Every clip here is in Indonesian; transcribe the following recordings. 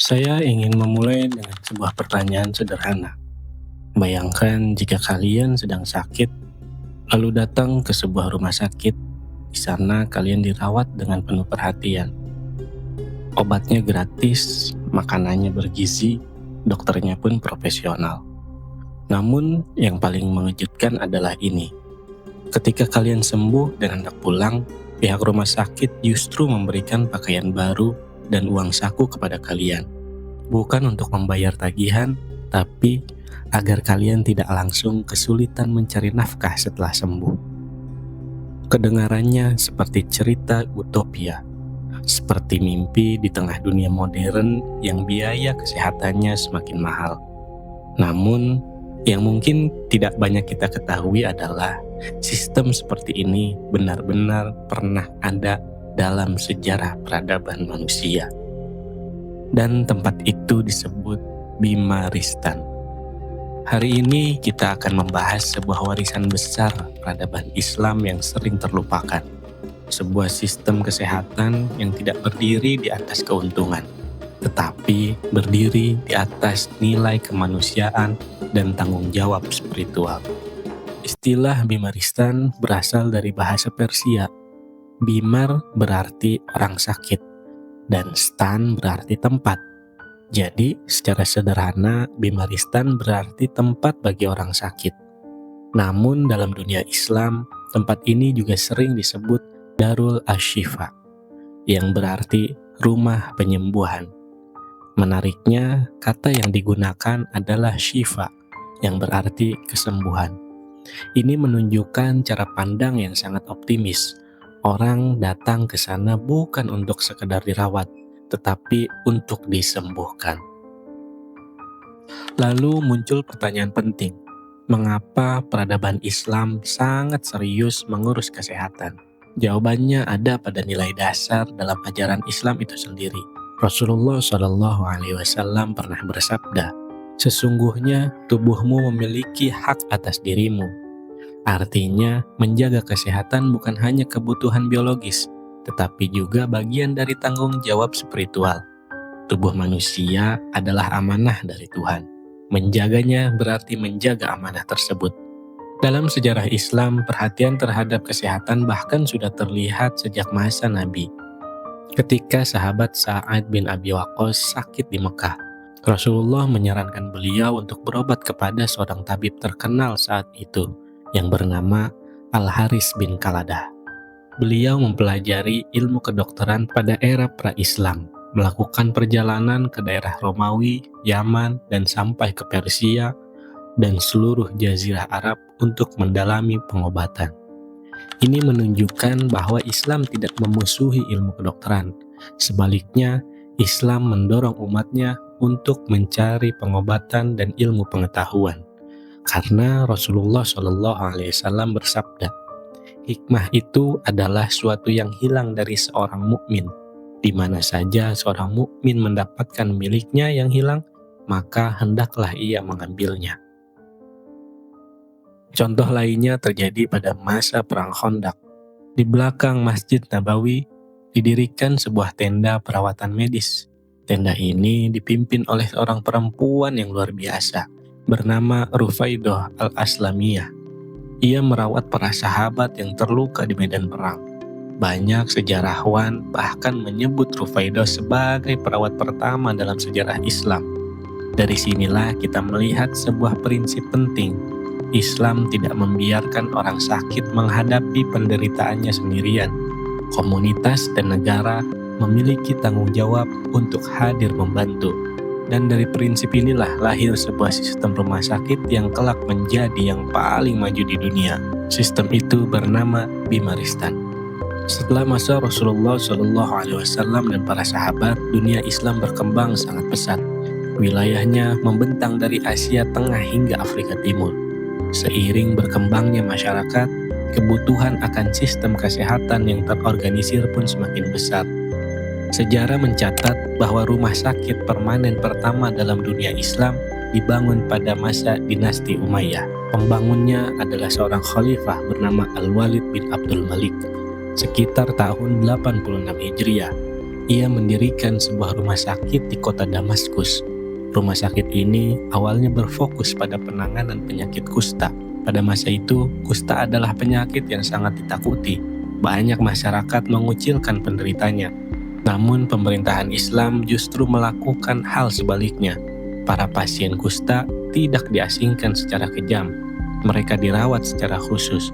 Saya ingin memulai dengan sebuah pertanyaan sederhana. Bayangkan jika kalian sedang sakit, lalu datang ke sebuah rumah sakit. Di sana kalian dirawat dengan penuh perhatian. Obatnya gratis, makanannya bergizi, dokternya pun profesional. Namun yang paling mengejutkan adalah ini. Ketika kalian sembuh dan hendak pulang, pihak rumah sakit justru memberikan pakaian baru dan uang saku kepada kalian. Bukan untuk membayar tagihan, tapi agar kalian tidak langsung kesulitan mencari nafkah setelah sembuh. Kedengarannya seperti cerita utopia, seperti mimpi di tengah dunia modern yang biaya kesehatannya semakin mahal. Namun, yang mungkin tidak banyak kita ketahui adalah sistem seperti ini benar-benar pernah ada dalam sejarah peradaban manusia. Dan tempat itu disebut Bimaristan. Hari ini kita akan membahas sebuah warisan besar peradaban Islam yang sering terlupakan. Sebuah sistem kesehatan yang tidak berdiri di atas keuntungan, tetapi berdiri di atas nilai kemanusiaan dan tanggung jawab spiritual. Istilah Bimaristan berasal dari bahasa Persia. Bimar berarti orang sakit, dan stan berarti tempat. Jadi, secara sederhana, Bimaristan berarti tempat bagi orang sakit. Namun, dalam dunia Islam, tempat ini juga sering disebut Darul Ashifa, yang berarti rumah penyembuhan. Menariknya, kata yang digunakan adalah shifa, yang berarti kesembuhan. Ini menunjukkan cara pandang yang sangat optimis. Orang datang ke sana bukan untuk sekedar dirawat, tetapi untuk disembuhkan. Lalu muncul pertanyaan penting, mengapa peradaban Islam sangat serius mengurus kesehatan? Jawabannya ada pada nilai dasar dalam ajaran Islam itu sendiri. Rasulullah SAW pernah bersabda, "Sesungguhnya tubuhmu memiliki hak atas dirimu." Artinya, menjaga kesehatan bukan hanya kebutuhan biologis, tetapi juga bagian dari tanggung jawab spiritual. Tubuh manusia adalah amanah dari Tuhan. Menjaganya berarti menjaga amanah tersebut. Dalam sejarah Islam, perhatian terhadap kesehatan bahkan sudah terlihat sejak masa Nabi. Ketika sahabat Sa'ad bin Abi Waqqas sakit di Mekah, Rasulullah menyarankan beliau untuk berobat kepada seorang tabib terkenal saat itu, yang bernama Al-Haris bin Qaladah. Beliau mempelajari ilmu kedokteran pada era pra-Islam, melakukan perjalanan ke daerah Romawi, Yaman, dan sampai ke Persia, dan seluruh jazirah Arab untuk mendalami pengobatan. Ini menunjukkan bahwa Islam tidak memusuhi ilmu kedokteran. Sebaliknya, Islam mendorong umatnya untuk mencari pengobatan dan ilmu pengetahuan. Karena Rasulullah SAW bersabda, hikmah itu adalah suatu yang hilang dari seorang mukmin. Di mana saja seorang mukmin mendapatkan miliknya yang hilang, maka hendaklah ia mengambilnya. Contoh lainnya terjadi pada masa Perang Khandaq. Di belakang Masjid Nabawi didirikan sebuah tenda perawatan medis. Tenda ini dipimpin oleh seorang perempuan yang luar biasa, bernama Rufaidah Al-Aslamiyah. Ia merawat para sahabat yang terluka di medan perang. Banyak sejarawan bahkan menyebut Rufaidah sebagai perawat pertama dalam sejarah Islam. Dari sinilah kita melihat sebuah prinsip penting. Islam tidak membiarkan orang sakit menghadapi penderitaannya sendirian. Komunitas dan negara memiliki tanggung jawab untuk hadir membantu. Dan dari prinsip inilah lahir sebuah sistem rumah sakit yang kelak menjadi yang paling maju di dunia. Sistem itu bernama Bimaristan. Setelah masa Rasulullah SAW dan para sahabat, dunia Islam berkembang sangat pesat. Wilayahnya membentang dari Asia Tengah hingga Afrika Timur. Seiring berkembangnya masyarakat, kebutuhan akan sistem kesehatan yang terorganisir pun semakin besar. Sejarah mencatat bahwa rumah sakit permanen pertama dalam dunia Islam dibangun pada masa dinasti Umayyah. Pembangunnya adalah seorang khalifah bernama Al-Walid bin Abdul Malik, sekitar tahun 86 Hijriah. Ia mendirikan sebuah rumah sakit di kota Damaskus. Rumah sakit ini awalnya berfokus pada penanganan penyakit kusta. Pada masa itu, kusta adalah penyakit yang sangat ditakuti. Banyak masyarakat mengucilkan penderitanya. Namun pemerintahan Islam justru melakukan hal sebaliknya. Para pasien kusta tidak diasingkan secara kejam. Mereka dirawat secara khusus.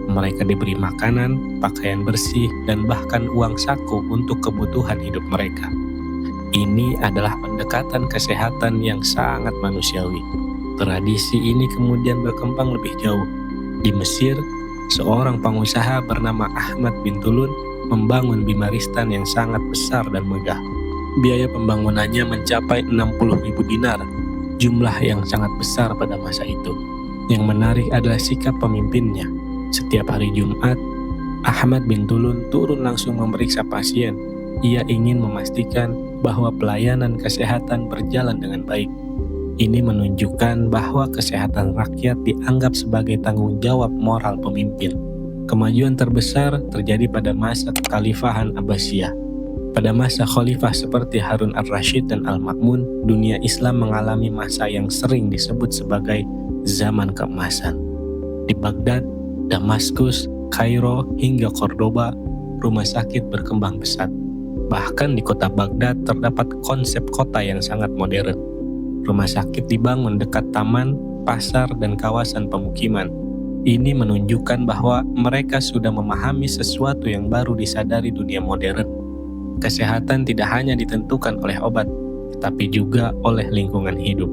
Mereka diberi makanan, pakaian bersih, dan bahkan uang saku untuk kebutuhan hidup mereka. Ini adalah pendekatan kesehatan yang sangat manusiawi. Tradisi ini kemudian berkembang lebih jauh. Di Mesir, seorang pengusaha bernama Ahmad bin Tulun membangun bimaristan yang sangat besar dan megah. Biaya pembangunannya mencapai 60.000 dinar, jumlah yang sangat besar pada masa itu. Yang menarik adalah sikap pemimpinnya. Setiap hari Jumat, Ahmad bin Tulun turun langsung memeriksa pasien. Ia ingin memastikan bahwa pelayanan kesehatan berjalan dengan baik. Ini menunjukkan bahwa kesehatan rakyat dianggap sebagai tanggung jawab moral pemimpin. Kemajuan terbesar terjadi pada masa kekhalifahan Abbasiyah. Pada masa khalifah seperti Harun ar-Rasyid dan Al-Ma'mun, dunia Islam mengalami masa yang sering disebut sebagai zaman keemasan. Di Baghdad, Damaskus, Kairo, hingga Cordoba, rumah sakit berkembang pesat. Bahkan di kota Baghdad terdapat konsep kota yang sangat modern. Rumah sakit dibangun dekat taman, pasar, dan kawasan pemukiman. Ini menunjukkan bahwa mereka sudah memahami sesuatu yang baru disadari dunia modern. Kesehatan tidak hanya ditentukan oleh obat, tetapi juga oleh lingkungan hidup.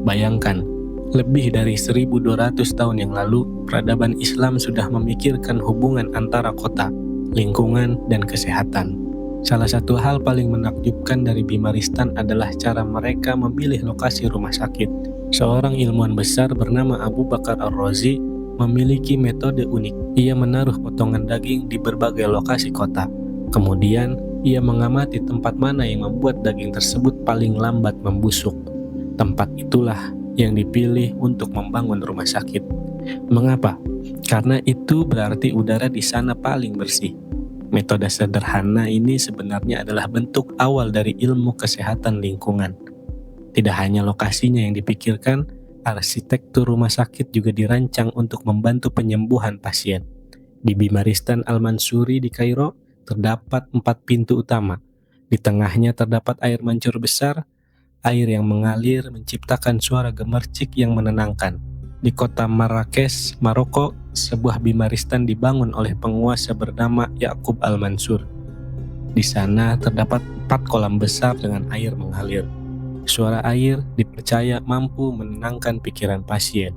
Bayangkan, lebih dari 1.200 tahun yang lalu, peradaban Islam sudah memikirkan hubungan antara kota, lingkungan, dan kesehatan. Salah satu hal paling menakjubkan dari bimaristan adalah cara mereka memilih lokasi rumah sakit. Seorang ilmuwan besar bernama Abu Bakar Ar-Razi memiliki metode unik. Ia menaruh potongan daging di berbagai lokasi kota. Kemudian, ia mengamati tempat mana yang membuat daging tersebut paling lambat membusuk. Tempat itulah yang dipilih untuk membangun rumah sakit. Mengapa? Karena itu berarti udara di sana paling bersih. Metode sederhana ini sebenarnya adalah bentuk awal dari ilmu kesehatan lingkungan. Tidak hanya lokasinya yang dipikirkan, arsitektur rumah sakit juga dirancang untuk membantu penyembuhan pasien. Di Bimaristan Al-Mansuri di Kairo, terdapat 4 pintu utama. Di tengahnya terdapat air mancur besar. Air yang mengalir menciptakan suara gemercik yang menenangkan. Di kota Marrakesh, Maroko, sebuah bimaristan dibangun oleh penguasa bernama Yaqub Al-Mansur. Di sana terdapat 4 kolam besar dengan air mengalir. Suara air dipercaya mampu menenangkan pikiran pasien.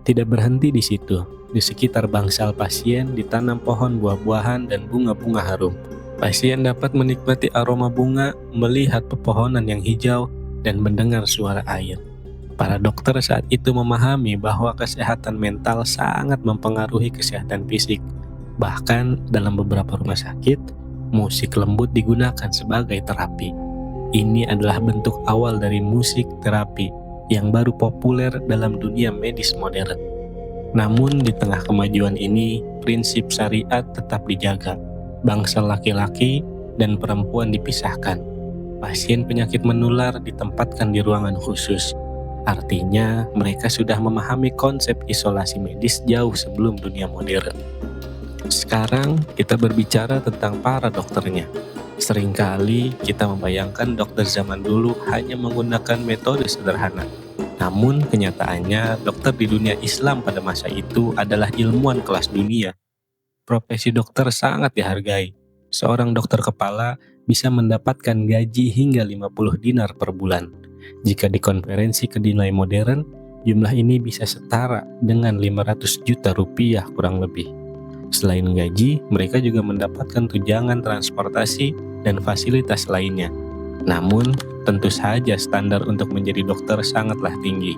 Tidak berhenti di situ. Di sekitar bangsal pasien ditanam pohon buah-buahan dan bunga-bunga harum. Pasien dapat menikmati aroma bunga, melihat pepohonan yang hijau, dan mendengar suara air. Para dokter saat itu memahami bahwa kesehatan mental sangat mempengaruhi kesehatan fisik. Bahkan dalam beberapa rumah sakit, musik lembut digunakan sebagai terapi. Ini adalah bentuk awal dari musik terapi yang baru populer dalam dunia medis modern. Namun di tengah kemajuan ini, prinsip syariat tetap dijaga. Bangsa laki-laki dan perempuan dipisahkan. Pasien penyakit menular ditempatkan di ruangan khusus. Artinya, mereka sudah memahami konsep isolasi medis jauh sebelum dunia modern. Sekarang, kita berbicara tentang para dokternya. Seringkali kita membayangkan dokter zaman dulu hanya menggunakan metode sederhana. Namun, kenyataannya dokter di dunia Islam pada masa itu adalah ilmuwan kelas dunia. Profesi dokter sangat dihargai. Seorang dokter kepala bisa mendapatkan gaji hingga 50 dinar per bulan. Jika dikonversi ke nilai modern, jumlah ini bisa setara dengan 500 juta rupiah kurang lebih. Selain gaji, mereka juga mendapatkan tunjangan transportasi dan fasilitas lainnya. Namun, tentu saja standar untuk menjadi dokter sangatlah tinggi.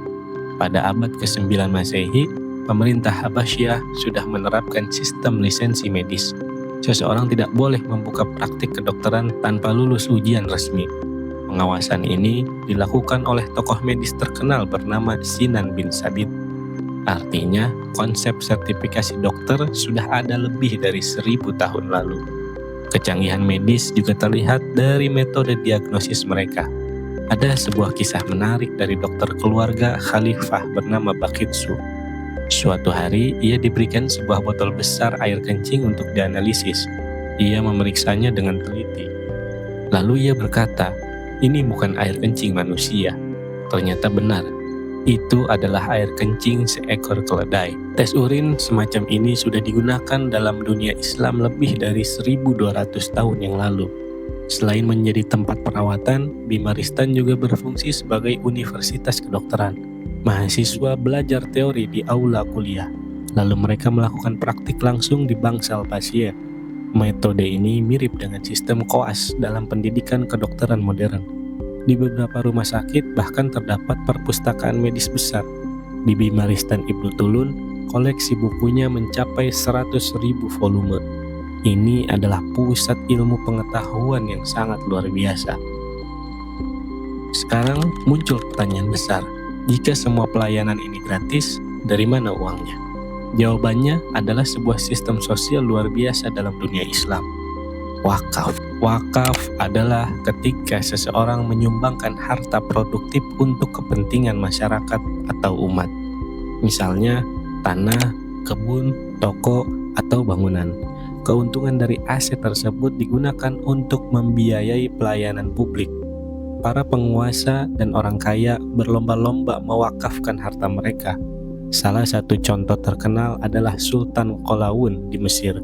Pada abad ke-9 Masehi, pemerintah Abbasiyah sudah menerapkan sistem lisensi medis. Seseorang tidak boleh membuka praktik kedokteran tanpa lulus ujian resmi. Pengawasan ini dilakukan oleh tokoh medis terkenal bernama Sinan bin Sabit. Artinya, konsep sertifikasi dokter sudah ada lebih dari 1000 tahun lalu. Kecanggihan medis juga terlihat dari metode diagnosis mereka. Ada sebuah kisah menarik dari dokter keluarga khalifah bernama Bakitsu. Suatu hari, ia diberikan sebuah botol besar air kencing untuk dianalisis. Ia memeriksanya dengan teliti. Lalu ia berkata, "Ini bukan air kencing manusia." Ternyata benar, itu adalah air kencing seekor keledai. Tes urin semacam ini sudah digunakan dalam dunia Islam lebih dari 1200 tahun yang lalu. Selain menjadi tempat perawatan, Bimaristan juga berfungsi sebagai universitas kedokteran. Mahasiswa belajar teori di aula kuliah, lalu mereka melakukan praktik langsung di bangsal pasien. Metode ini mirip dengan sistem koas dalam pendidikan kedokteran modern. Di beberapa rumah sakit bahkan terdapat perpustakaan medis besar. Di Bimaristan Ibnu Tulun, koleksi bukunya mencapai 100.000 volume. Ini adalah pusat ilmu pengetahuan yang sangat luar biasa. Sekarang muncul pertanyaan besar. Jika semua pelayanan ini gratis, dari mana uangnya? Jawabannya adalah sebuah sistem sosial luar biasa dalam dunia Islam. Wakaf. Wakaf adalah ketika seseorang menyumbangkan harta produktif untuk kepentingan masyarakat atau umat. Misalnya, tanah, kebun, toko, atau bangunan. Keuntungan dari aset tersebut digunakan untuk membiayai pelayanan publik. Para penguasa dan orang kaya berlomba-lomba mewakafkan harta mereka. Salah satu contoh terkenal adalah Sultan Qalawun di Mesir.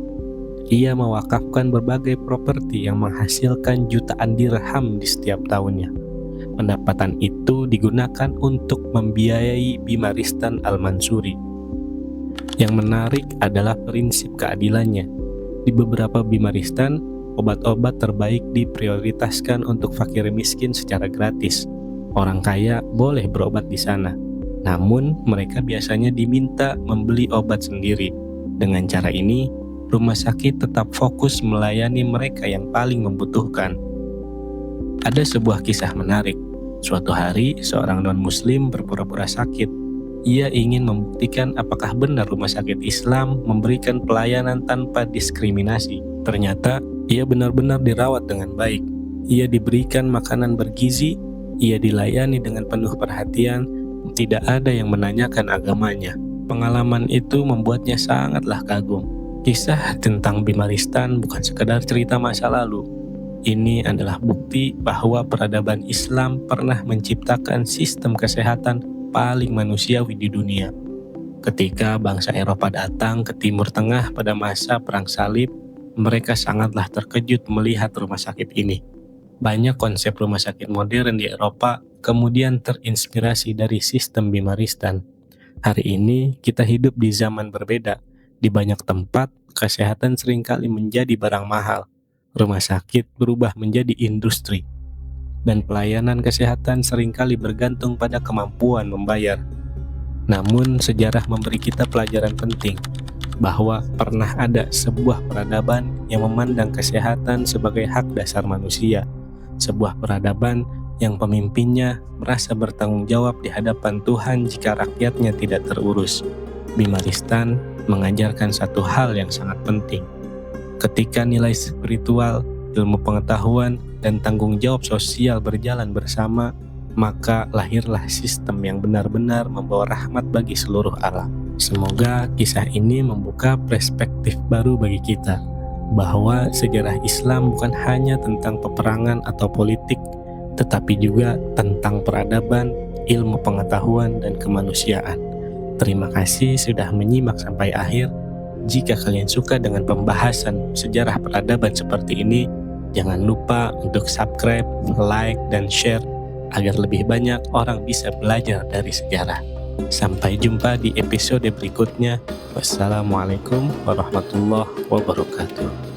Ia mewakafkan berbagai properti yang menghasilkan jutaan dirham di setiap tahunnya. Pendapatan itu digunakan untuk membiayai Bimaristan Al-Mansuri. Yang menarik adalah prinsip keadilannya. Di beberapa Bimaristan, obat-obat terbaik diprioritaskan untuk fakir miskin secara gratis. Orang kaya boleh berobat di sana, namun mereka biasanya diminta membeli obat sendiri. Dengan cara ini, rumah sakit tetap fokus melayani mereka yang paling membutuhkan. Ada sebuah kisah menarik. Suatu hari, seorang non-muslim berpura-pura sakit. Ia ingin membuktikan apakah benar rumah sakit Islam memberikan pelayanan tanpa diskriminasi. Ternyata, ia benar-benar dirawat dengan baik. Ia diberikan makanan bergizi, ia dilayani dengan penuh perhatian, tidak ada yang menanyakan agamanya. Pengalaman itu membuatnya sangatlah kagum. Kisah tentang Bimaristan bukan sekedar cerita masa lalu. Ini adalah bukti bahwa peradaban Islam pernah menciptakan sistem kesehatan paling manusiawi di dunia. Ketika bangsa Eropa datang ke Timur Tengah pada masa Perang Salib, mereka sangatlah terkejut melihat rumah sakit ini. Banyak konsep rumah sakit modern di Eropa kemudian terinspirasi dari sistem Bimaristan. Hari ini kita hidup di zaman berbeda. Di banyak tempat, kesehatan seringkali menjadi barang mahal. Rumah sakit berubah menjadi industri. Dan pelayanan kesehatan seringkali bergantung pada kemampuan membayar. Namun, sejarah memberi kita pelajaran penting, bahwa pernah ada sebuah peradaban yang memandang kesehatan sebagai hak dasar manusia, sebuah peradaban yang pemimpinnya merasa bertanggung jawab di hadapan Tuhan jika rakyatnya tidak terurus. Bimaristan mengajarkan satu hal yang sangat penting. Ketika nilai spiritual, ilmu pengetahuan, dan tanggung jawab sosial berjalan bersama, maka lahirlah sistem yang benar-benar membawa rahmat bagi seluruh alam. Semoga kisah ini membuka perspektif baru bagi kita, bahwa sejarah Islam bukan hanya tentang peperangan atau politik, tetapi juga tentang peradaban, ilmu pengetahuan, dan kemanusiaan. Terima kasih sudah menyimak sampai akhir. Jika kalian suka dengan pembahasan sejarah peradaban seperti ini, jangan lupa untuk subscribe, like, dan share agar lebih banyak orang bisa belajar dari sejarah. Sampai jumpa di episode berikutnya. Wassalamualaikum warahmatullahi wabarakatuh.